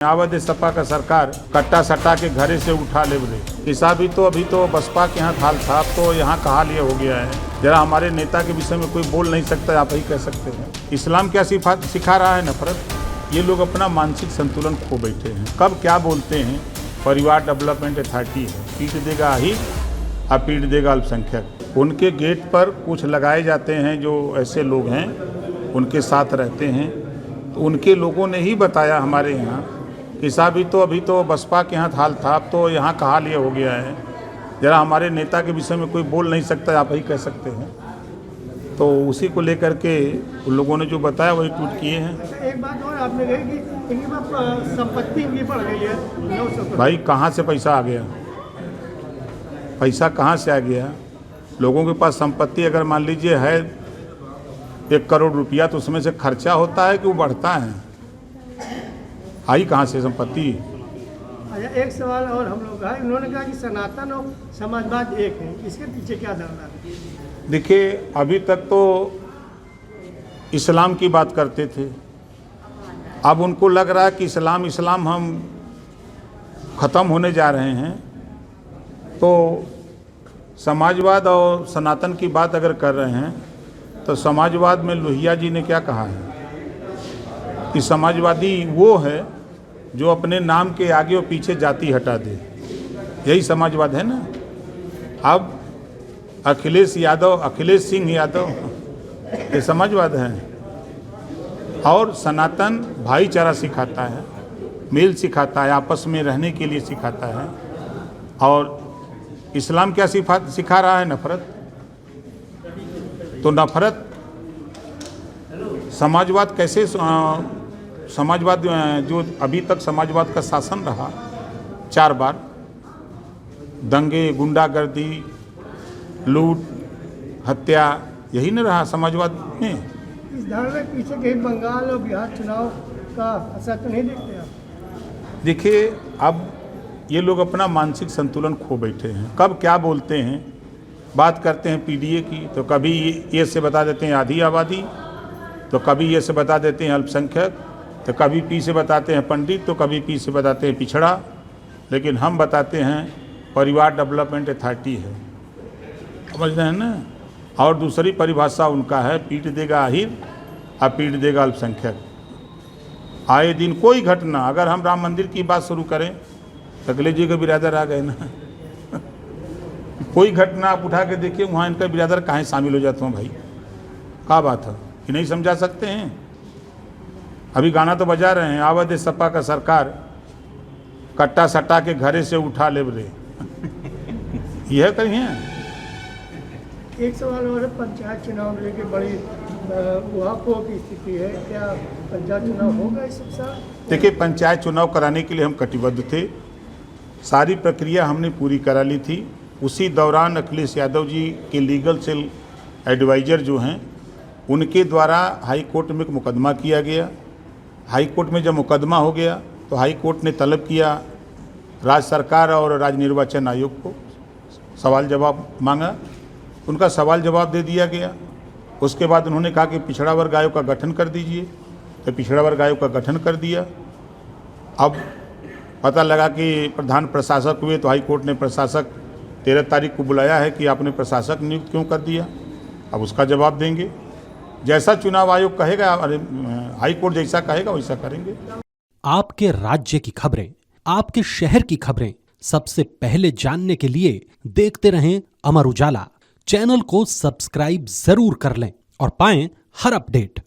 आवत सपा का सरकार कट्टा सट्टा के घरे से उठा ले बरे ऐसा भी तो अभी तो बसपा के यहाँ हाल था, अब तो यहाँ का हाल ये हो गया है। जरा हमारे नेता के विषय में कोई बोल नहीं सकता, आप ही कह सकते हैं। इस्लाम क्या सिखा रहा है? नफरत। ये लोग अपना मानसिक संतुलन खो बैठे हैं। कब क्या बोलते हैं? परिवार डेवलपमेंट अथॉरिटी है, पीट देगा ही और पीट देगा अल्पसंख्यक। उनके गेट पर कुछ लगाए जाते हैं जो ऐसे लोग हैं, उनके साथ रहते हैं। तो उनके लोगों ने ही बताया हमारे यहाँ ऐसा भी तो अभी तो बसपा के यहाँ हाल था, अब तो यहाँ का हाल ये हो गया है। जरा हमारे नेता के विषय में कोई बोल नहीं सकता, आप ही कह सकते हैं। तो उसी को लेकर के उन लोगों ने जो बताया वही ट्वीट किए हैं। एक बात और आपने कही कि इनकी संपत्ति इनकी बढ़ गई है। भाई कहाँ से पैसा आ गया? पैसा कहाँ से आ गया? लोगों के पास संपत्ति अगर मान लीजिए है 1 करोड़ रुपया, तो उसमें से खर्चा होता है कि वो बढ़ता है? आई कहाँ से संपत्ति? अच्छा, एक सवाल और हम लोग का, उन्होंने कहा कि सनातन और समाजवाद एक है, इसके पीछे क्या धारणा है? देखिए, अभी तक तो इस्लाम की बात करते थे, अब उनको लग रहा है कि इस्लाम हम ख़त्म होने जा रहे हैं। तो समाजवाद और सनातन की बात अगर कर रहे हैं तो समाजवाद में लोहिया जी ने क्या कहा है कि समाजवादी वो है जो अपने नाम के आगे और पीछे जाति हटा दे। यही समाजवाद है ना। अब अखिलेश सिंह यादव ये समाजवाद है। और सनातन भाईचारा सिखाता है, मेल सिखाता है, आपस में रहने के लिए सिखाता है। और इस्लाम क्या सिखा रहा है? नफरत। तो नफरत समाजवाद कैसे समाजवाद जो अभी तक समाजवाद का शासन रहा 4 बार, दंगे, गुंडागर्दी, लूट, हत्या, यही न रहा समाजवाद में। इस धारणा के पीछे कहीं बंगाल और बिहार चुनाव का असर तो नहीं देखते आप? देखिए, अब ये लोग अपना मानसिक संतुलन खो बैठे हैं। कब क्या बोलते हैं? बात करते हैं पीडीए की, तो कभी ये से बता देते हैं आधी आबादी, तो कभी ये से बता देते हैं अल्पसंख्यक, तो कभी पी से बताते हैं पंडित, तो कभी पी से बताते हैं पिछड़ा। लेकिन हम बताते हैं परिवार डेवलपमेंट अथॉरिटी है, समझ रहे हैं ना। और दूसरी परिभाषा उनका है पीट देगा आहिर और पीट देगा अल्पसंख्यक। आए दिन कोई घटना, अगर हम राम मंदिर की बात शुरू करें तो अखिलेश जी के बिरादर आ गए ना। कोई घटना आप उठा के देखिए, वहाँ इनका बिरादर कहाँ शामिल हो जाते हैं भाई? क्या बात है कि नहीं समझा सकते हैं? अभी गाना तो बजा रहे हैं, आवत सपा का सरकार कट्टा सट्टा के घरे से उठा ले बरे। यह कहीं है। एक सवाल और है, पंचायत चुनाव लेके बड़ी उहापोह की स्थिति है, क्या पंचायत चुनाव होगा इस साल? देखिए, पंचायत चुनाव कराने के लिए हम कटिबद्ध थे, सारी प्रक्रिया हमने पूरी करा ली थी। उसी दौरान अखिलेश यादव जी के लीगल सेल एडवाइज़र जो हैं, उनके द्वारा हाई कोर्ट में एक मुकदमा किया गया। हाई कोर्ट में जब मुकदमा हो गया तो हाई कोर्ट ने तलब किया राज्य सरकार और राज्य निर्वाचन आयोग को, सवाल जवाब मांगा। उनका सवाल जवाब दे दिया गया। उसके बाद उन्होंने कहा कि पिछड़ा वर्ग आयोग का गठन कर दीजिए, तो पिछड़ा वर्ग आयोग का गठन कर दिया। अब पता लगा कि प्रधान प्रशासक हुए, तो हाई कोर्ट ने प्रशासक 13 तारीख को बुलाया है कि आपने प्रशासक नियुक्त क्यों कर दिया। अब उसका जवाब देंगे। जैसा चुनाव आयोग कहेगा, हाई कोर्ट जैसा कहेगा वैसा करेंगे। आपके राज्य की खबरें, आपके शहर की खबरें सबसे पहले जानने के लिए देखते रहें अमर उजाला। चैनल को सब्सक्राइब जरूर कर लें और पाएं हर अपडेट।